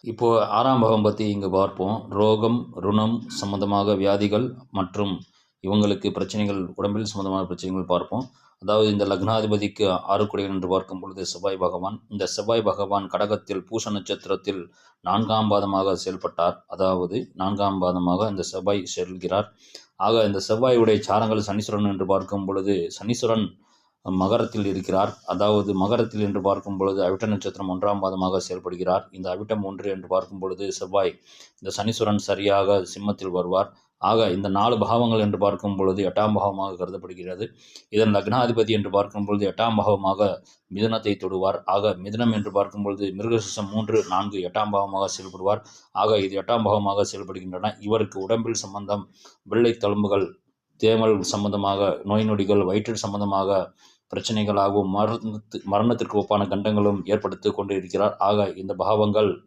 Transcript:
இப்போ 6ஆம் பாவம் பத்தி இங்க பார்ப்போம். ரோகம், ருணம் சம்மந்தமாக வியாதிகள் மற்றும் இவங்களுக்கு பிரச்சனைகள், உடம்பில் சம்மந்தமான பிரச்சனைகள் பார்ப்போம். அதாவது இந்த லக்னாதிபதிக்கு 6 என்று பார்க்கும் பொழுது செவ்வாய் பகவான். இந்த செவ்வாய் பகவான் கடகத்தில் பூச நட்சத்திரத்தில் 4ஆம் பாதமாக செயல்பட்டார். அதாவது 4ஆம் பாதமாக இந்த செவ்வாய் செல்கிறார். ஆக இந்த செவ்வாயுடைய சாரங்கள் சனீஸ்வரன் என்று பார்க்கும் பொழுது சனீஸ்வரன் மகரத்தில் இருக்கிறார். அதாவது மகரத்தில் என்று பார்க்கும் பொழுது அவிட்ட நட்சத்திரம் 1ஆம் பாதமாக செயல்படுகிறார். இந்த அவிட்டம் 1 என்று பார்க்கும் பொழுது செவ்வாய் இந்த சனீஸ்வரன் சரியாக சிம்மத்தில் வருவார். ஆக இந்த 4 பாவங்கள் என்று பார்க்கும் பொழுது 8ஆம் பாவமாக கருதப்படுகிறது. இதன் லக்னாதிபதி என்று பார்க்கும் பொழுது 8ஆம் பாவமாக மிதுனத்தை தொடுவார். ஆக மிதுனம் என்று பார்க்கும் பொழுது மிருகசீரிஷம் 3, 4 8ஆம் பாவமாக செயல்படுவார். ஆக இது 8ஆம் பாவமாக செயல்படுகின்றன. இவருக்கு உடம்பில் சம்பந்தம், வெள்ளை தழும்புகள், தேமல் சம்பந்தமாக நோய் நொடிகள், வயிற்றில் சம்பந்தமாக பிரச்சனைகளாகவும் மரணத்திற்கு ஒப்பான கண்டங்களும் ஏற்படுத்தி கொண்டு இருக்கிறார். ஆக இந்த பாவங்கள்